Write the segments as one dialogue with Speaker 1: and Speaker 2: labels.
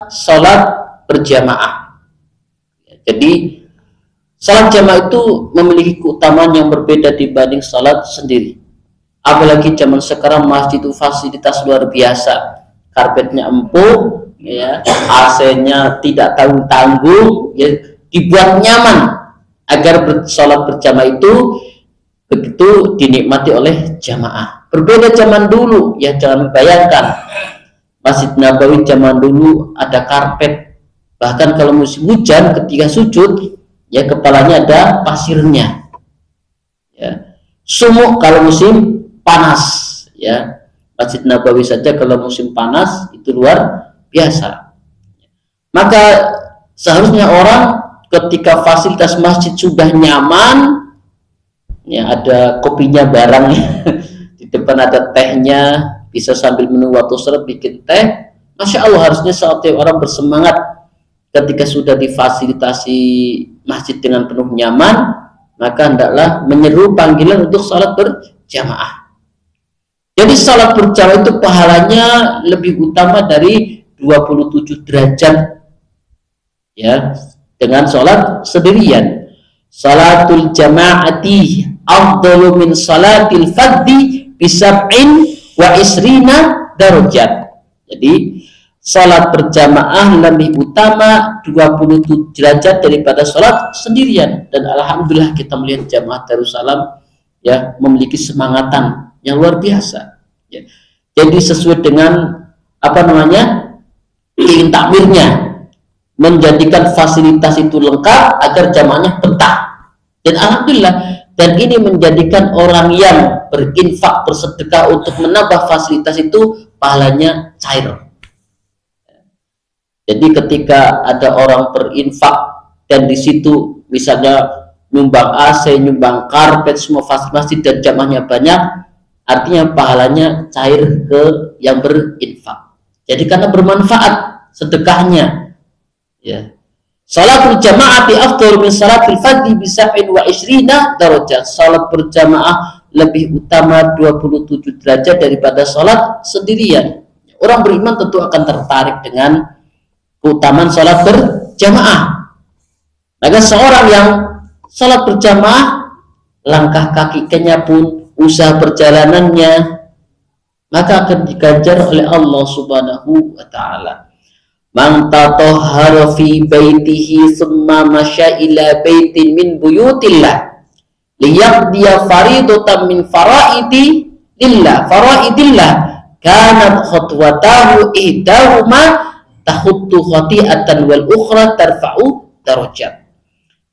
Speaker 1: sholat berjamaah. Jadi sholat jamaah itu memiliki keutamaan yang berbeda dibanding sholat sendiri. Apalagi zaman sekarang masjid itu fasilitas luar biasa, karpetnya empuk, ya, AC-nya tidak tanggung-tanggung, ya, dibuat nyaman agar sholat berjamaah itu begitu dinikmati oleh jamaah. Berbeda zaman dulu, ya, jangan bayangkan Masjid Nabawi zaman dulu ada karpet, bahkan kalau musim hujan ketika sujud, ya, kepalanya ada pasirnya, ya. Sumuk kalau musim panas, ya. Masjid Nabawi saja kalau musim panas itu luar biasa. Maka seharusnya orang ketika fasilitas masjid sudah nyaman, ya, ada kopinya barang, di depan ada tehnya, bisa sambil menunggu waktu sholat bikin teh, Masya Allah, harusnya setiap orang bersemangat ketika sudah difasilitasi masjid dengan penuh nyaman, maka hendaklah menyeru panggilan untuk sholat berjamaah. Jadi sholat berjamaah itu pahalanya lebih utama dari 27 derajat, ya, dengan sholat sendirian. Sholatul jama'ati afdalu min sholatil fardhi bisab'in wa isrina darajat. Jadi sholat berjamaah lebih utama 27 derajat daripada sholat sendirian. Dan alhamdulillah kita melihat jamaah Darussalam, ya, memiliki semangatan yang luar biasa, ya. Jadi sesuai dengan apa namanya ingin takmirnya, menjadikan fasilitas itu lengkap agar jamaahnya betah. Dan alhamdulillah, dan ini menjadikan orang yang berinfak, bersedekah untuk menambah fasilitas itu pahalanya cair. Jadi ketika ada orang berinfak dan di situ misalnya nyumbang AC, nyumbang karpet, semua fasilitas dan jamaahnya banyak, artinya pahalanya cair ke yang berinfak. Jadi karena bermanfaat sedekahnya, ya. Salat berjamaah bi afdal min salatil fardhi bi 27 darajat. Salat berjamaah lebih utama 27 derajat daripada salat sendirian. Orang beriman tentu akan tertarik dengan keutamaan salat berjamaah. Maka seorang yang salat berjamaah, langkah kakinya pun, usaha perjalanannya, maka akan diganjar oleh Allah Subhanahu wa ta'ala. Man tatahhara fi baitihi thumma masya ila baitin min buyutillah liyaqdiya faridatan min faraidillah kanat khutwatahu ihdahuma tahuttu khati'atan wal ukhra tarfa'u darajat.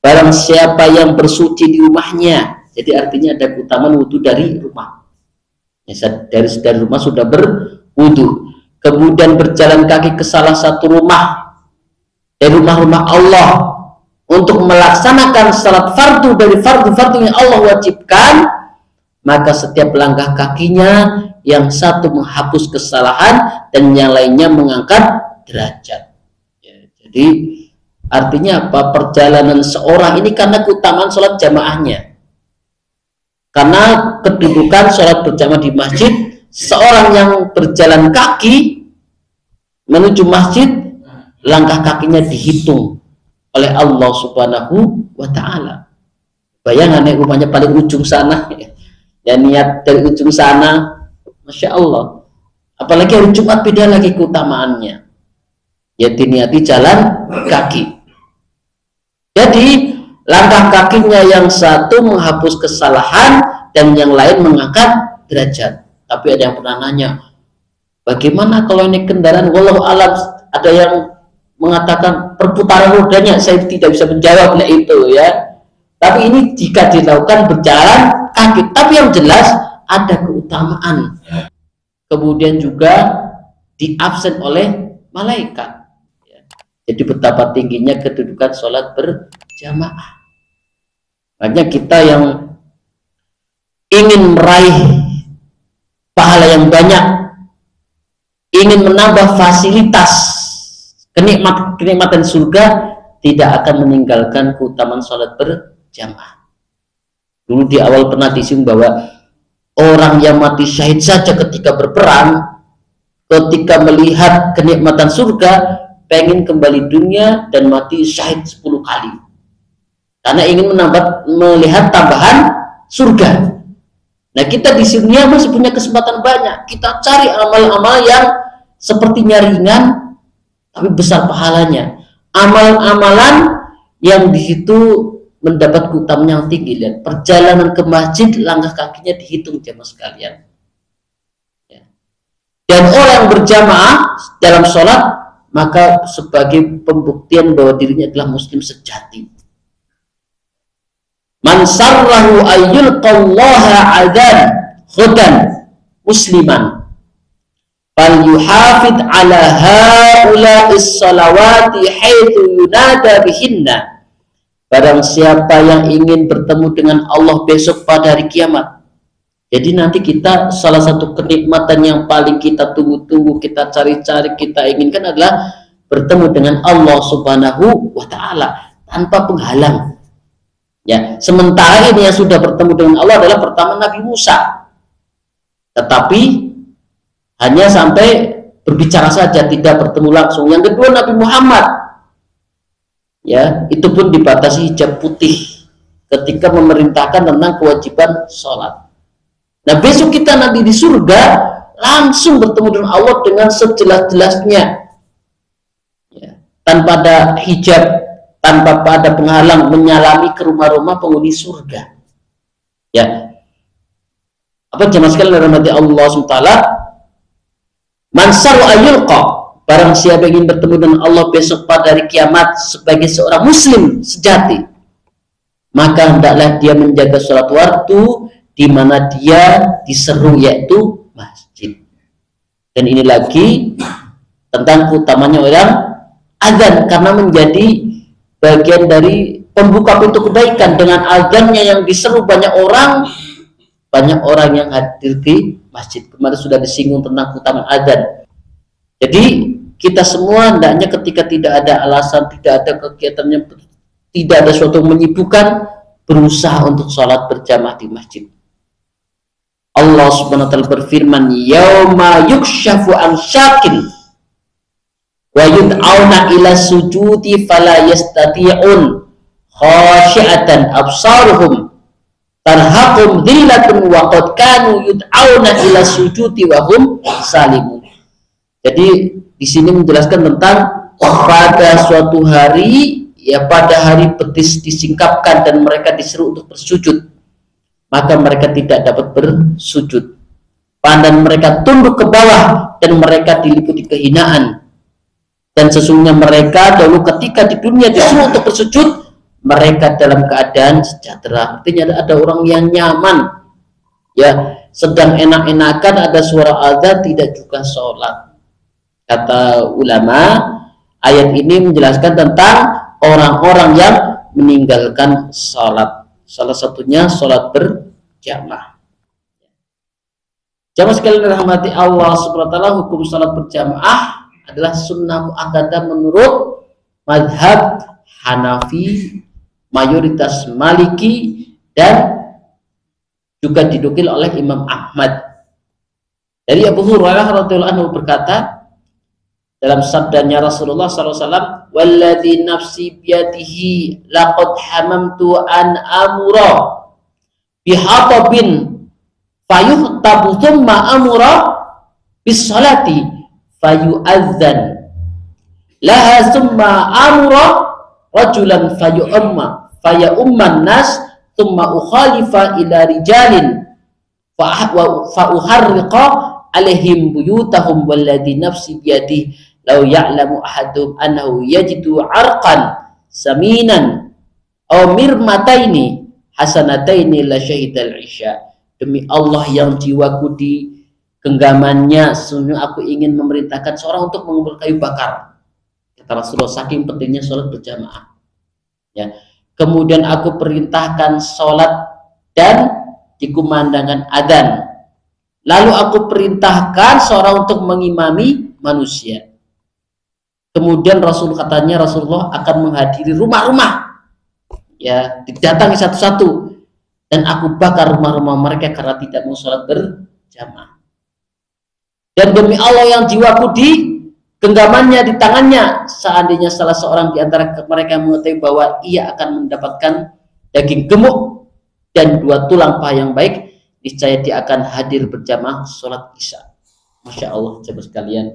Speaker 1: Barang siapa yang bersuci di rumahnya, jadi artinya ada keutamaan wudu dari rumah, ya, dari rumah sudah berwudu, kemudian berjalan kaki ke salah satu rumah dari rumah-rumah Allah untuk melaksanakan salat fardu dari fardu-fardu yang Allah wajibkan, maka setiap langkah kakinya yang satu menghapus kesalahan dan yang lainnya mengangkat derajat, ya. Jadi artinya apa? Perjalanan seorang ini karena keutamaan sholat jamaahnya, karena kedudukan sholat berjamaah di masjid, seorang yang berjalan kaki menuju masjid, langkah kakinya dihitung oleh Allah Subhanahu wa ta'ala. Bayangan, rumahnya paling ujung sana, ya, niat dari ujung sana, Masya Allah. Apalagi hari Jumat beda lagi keutamaannya, ya, diniati jalan kaki. Jadi langkah kakinya yang satu menghapus kesalahan dan yang lain mengangkat derajat. Tapi ada yang pernah nanya, bagaimana kalau ini kendaraan, wallahu alam, ada yang mengatakan perputaran rodanya, saya tidak bisa menjawabnya itu, ya. Tapi ini jika dilakukan berjalan kaki, tapi yang jelas ada keutamaan. Kemudian juga diabsen oleh malaikat, ya. Jadi betapa tingginya kedudukan sholat berjamaah. Makanya kita yang ingin meraih pahala yang banyak, ingin menambah fasilitas kenikmatan surga, tidak akan meninggalkan keutamaan sholat berjamaah. Dulu di awal pernah disinggung bahwa orang yang mati syahid saja ketika berperang, ketika melihat kenikmatan surga, pengen kembali dunia dan mati syahid 10 kali karena ingin melihat tambahan surga. Nah, kita di dunia masih punya kesempatan banyak. Kita cari amal-amal yang sepertinya ringan tapi besar pahalanya. Amal-amalan yang di situ mendapat keutamaan yang tinggi. Lihat, perjalanan ke masjid langkah kakinya dihitung jamaah sekalian. Ya. Dan orang yang berjamaah dalam sholat maka sebagai pembuktian bahwa dirinya adalah muslim sejati. Man sarrahu ayyulqallaha adan khudan musliman fal yuhafid ala haula'is salawati haitsu yunada bihinna. Barang siapa yang ingin bertemu dengan Allah besok pada hari kiamat. Jadi nanti kita salah satu kenikmatan yang paling kita tunggu-tunggu, kita cari-cari, kita inginkan adalah bertemu dengan Allah Subhanahu wa ta'ala tanpa penghalang. Ya, sementara ini yang sudah bertemu dengan Allah adalah pertama Nabi Musa, tetapi hanya sampai berbicara saja, tidak bertemu langsung. Yang kedua Nabi Muhammad, ya, itu pun dibatasi hijab putih ketika memerintahkan tentang kewajiban sholat. Nah, besok kita nanti di surga langsung bertemu dengan Allah dengan sejelas-jelasnya, ya, tanpa ada hijab, tanpa ada penghalang, menyalami ke rumah-rumah penghuni surga. Ya, apa jemaah sekalian rahmati Allah SWT, man saru ayyulqa, barang siapa ingin bertemu dengan Allah besok pada hari kiamat sebagai seorang muslim sejati, maka hendaklah dia menjaga sholat waktu di mana dia diseru, yaitu masjid. Dan ini lagi tentang keutamanya orang azan, karena menjadi bagian dari pembuka pintu kebaikan. Dengan azannya yang diseru banyak orang yang hadir di masjid. Kemarin sudah disinggung tentang keutamaan azan. Jadi kita semua hendaknya ketika tidak ada alasan, tidak ada kegiatannya, tidak ada suatu menyibukkan, berusaha untuk sholat berjamaah di masjid. Allah Subhanahu wa ta'ala berfirman, yauma yukshafu an syakin wa yud'auna ila sujudi fala yastati'un khashi'atan absaruhum tarhaqum dhillatun wa qad kanu yud'auna ila sujudi wa hum salimun. Jadi di sini menjelaskan tentang pada suatu hari, ya, pada hari betis disingkapkan dan mereka disuruh untuk bersujud, maka mereka tidak dapat bersujud. Pandan mereka tunduk ke bawah dan mereka diliputi kehinaan. Dan sesungguhnya mereka dahulu ketika di dunia disuruh untuk bersujud, mereka dalam keadaan sejahtera. Artinya ada orang yang nyaman, ya, sedang enak-enakan, ada suara azan, tidak juga sholat. Kata ulama, ayat ini menjelaskan tentang orang-orang yang meninggalkan sholat. Salah satunya sholat berjamaah. Jamaah sekalian rahmati Allah Subhanahu wa ta'ala, hukum sholat berjamaah adalah sunnah muakkadah menurut madhab Hanafi, mayoritas Maliki, dan juga didukil oleh Imam Ahmad. Dari Abu Hurairah radhiyallahu anhu berkata dalam sabdanya Rasulullah SAW, walladzi nafsi biyadihi laqad hamamtu an amura bihatabin fayuhtabu thumma amura bis salati fayu'adzan laha thumma amura rajulan fayumman nas thumma ukhalifa ila rijalin fa uharriqa alaihim buyutahum walladzi nafsi biyadihi law ya'lamu ahadum annahu yajidu arqan saminan aw mirmataini hasanataini la syahidal isya. Demi Allah yang jiwaku di genggamannya, sesungguhnya aku ingin memerintahkan seorang untuk mengumpul kayu bakar. Kata Rasulullah, saking pentingnya sholat berjamaah, ya. Kemudian aku perintahkan sholat dan dikumandangkan adzan. Lalu aku perintahkan seorang untuk mengimami manusia. Kemudian Rasulullah akan menghadiri rumah-rumah, ya, didatangi satu-satu, dan aku bakar rumah-rumah mereka karena tidak mau sholat berjamaah. Dan demi Allah yang jiwaku di genggamannya di tangannya, seandainya salah seorang di antara mereka mengetahui bahwa ia akan mendapatkan daging gemuk dan 2 tulang paha yang baik, niscaya dia akan hadir berjamaah sholat isya. Masya Allah, sahabat sekalian.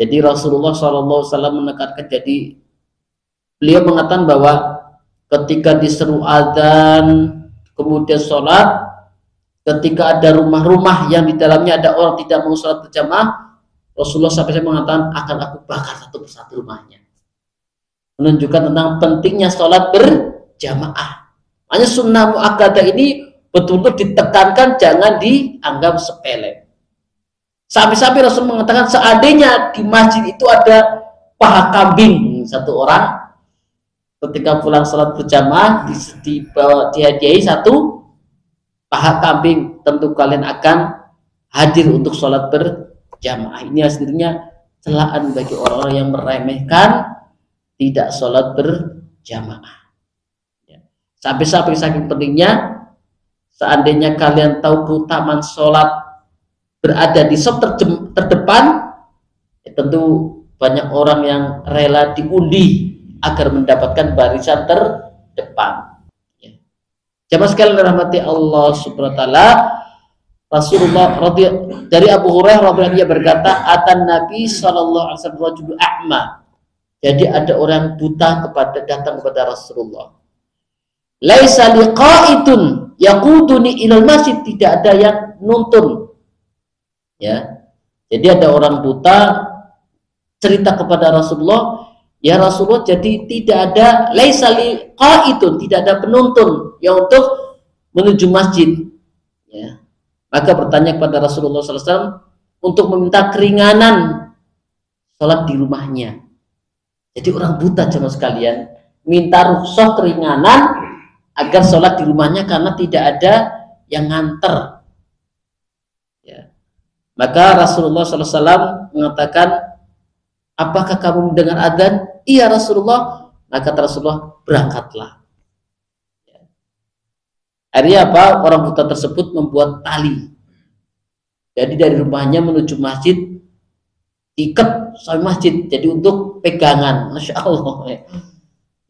Speaker 1: Jadi Rasulullah SAW menekankan, jadi beliau mengatakan bahwa ketika diseru adzan kemudian sholat, ketika ada rumah-rumah yang di dalamnya ada orang tidak mau sholat berjamaah, Rasulullah sampai mengatakan akan aku bakar satu persatu rumahnya, menunjukkan tentang pentingnya sholat berjamaah. Hanya sunnah muakkadah ini betul-betul ditekankan, jangan dianggap sepele. Sampai-sampai Rasul mengatakan seandainya di masjid itu ada paha kambing satu orang, ketika pulang sholat berjamaah dihadiahi 1 paha kambing, tentu kalian akan hadir untuk sholat berjamaah. Ini aslinya celaan bagi orang-orang yang meremehkan tidak sholat berjamaah. Sampai-sampai saking pentingnya, seandainya kalian tahu keutamaan sholat berada di saf terdepan, ya tentu banyak orang yang rela diundi agar mendapatkan barisan terdepan. Ya. Jamaah sekalian dirahmati Allah Subhanahu wa taala, Rasulullah dari Abu Hurairah radhiyallahu anhu berkata, "Atan Nabi sallallahu alaihi wasallam rajulun a'ma." Jadi ada orang buta datang kepada Rasulullah. Laisa liqa'itun yaquduni ilal masjid, tidak ada yang nuntun. Ya. Jadi ada orang buta cerita kepada Rasulullah, "Ya Rasulullah, jadi tidak ada laisa liqa'itun, tidak ada penuntun yang untuk menuju masjid." Ya. Maka bertanya kepada Rasulullah SAW untuk meminta keringanan sholat di rumahnya. Jadi orang buta jemaah sekalian minta rukhsah keringanan agar sholat di rumahnya karena tidak ada yang nganter. Ya. Maka Rasulullah SAW mengatakan, "Apakah kamu mendengar adzan?" "Iya Rasulullah." Maka kata Rasulullah, "Berangkatlah." Ya. Akhirnya apa? Orang buta tersebut membuat tali. Jadi dari rumahnya menuju masjid ikat sampai masjid. Jadi untuk pegangan, Masya Allah.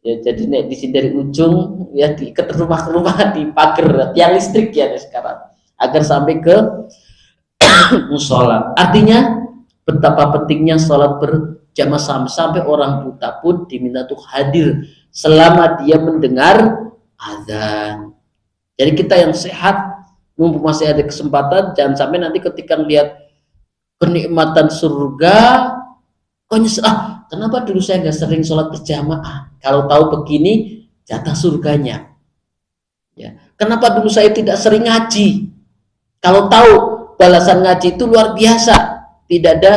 Speaker 1: Ya, jadi di sini dari ujung ya diikat rumah ke rumah di pagar tiang listrik ya sekarang agar sampai ke musola. Artinya betapa pentingnya sholat berjamaah, sampai orang buta pun diminta untuk hadir selama dia mendengar azan. Jadi kita yang sehat, mumpung masih ada kesempatan, jangan sampai nanti ketika melihat kenikmatan surga kok nyesel, kenapa dulu saya nggak sering sholat berjamaah, kalau tahu begini jatah surganya. Ya. Kenapa dulu saya tidak sering ngaji, kalau tahu balasan ngaji itu luar biasa, tidak ada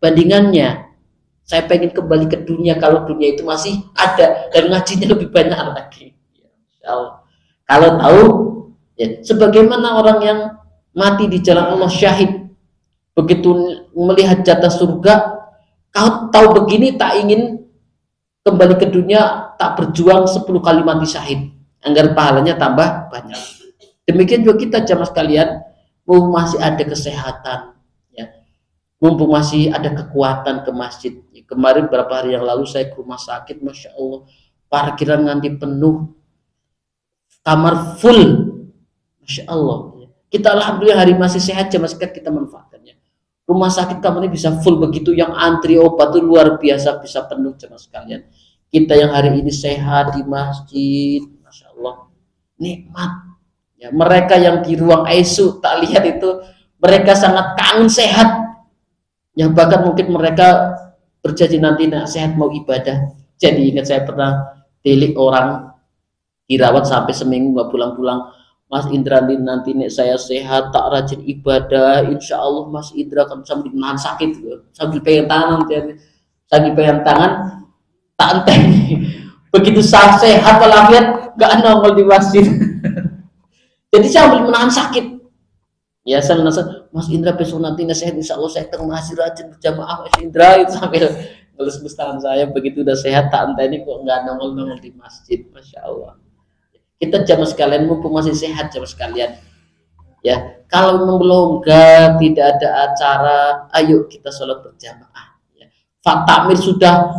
Speaker 1: bandingannya. Saya pengen kembali ke dunia kalau dunia itu masih ada dan ngajinya lebih banyak lagi. Ya, kalau tahu, ya, sebagaimana orang yang mati di jalan Allah syahid, begitu melihat jatah surga, kau tahu begini tak ingin kembali ke dunia, tak berjuang 10 kali mati syahid agar pahalanya tambah banyak. Demikian juga kita jamaah sekalian, mumpung masih ada kesehatan, ya, mumpung masih ada kekuatan ke masjid. Kemarin beberapa hari yang lalu saya ke rumah sakit, Masya Allah, parkiran nganti penuh, kamar full, Masya Allah. Kita alhamdulillah hari masih sehat, jamaah sekalian kita manfaatkannya. Rumah sakit kamarnya bisa full begitu, yang antri obat itu luar biasa bisa penuh jemaah sekalian. Kita yang hari ini sehat di masjid, Masya Allah, nikmat. Ya, mereka yang di ruang ICU tak lihat itu, mereka sangat kangen sehat. Yang bahkan mungkin mereka berjanji nanti nak sehat mau ibadah. Jadi ingat saya pernah delik orang dirawat sampai seminggu nggak pulang-pulang. "Mas Indra, nanti nek saya sehat tak rajin ibadah, insya Allah Mas Indra akan sambil menahan sakit, sambil pegang tangan, sambil pegang tangan tak enteng." Begitu saya sehat walafiat gak nongol di masjid. Jadi sambil menahan sakit. Ya saya merasa, "Mas Indra besok nanti nek sehat insya Allah saya akan masih rajin berjamaah Mas Indra." Itu sambil ngelus tangan saya. Begitu udah sehat tak enteng kok nggak nongol di masjid, Masya Allah. Kita jamaah sekalian, mumpung masih sehat jamaah sekalian, ya, kalau memang belum tidak ada acara, ayo kita sholat berjamaah. Ya. Pak Takmir sudah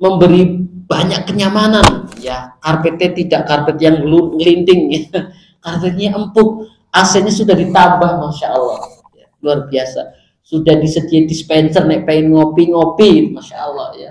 Speaker 1: memberi banyak kenyamanan, ya karpetnya tidak karpet yang ngelinting, ya. Karpetnya empuk, AC-nya sudah ditambah, masya Allah, ya, luar biasa. Sudah disediakan dispenser, nek pengen ngopi-ngopi, masya Allah, ya.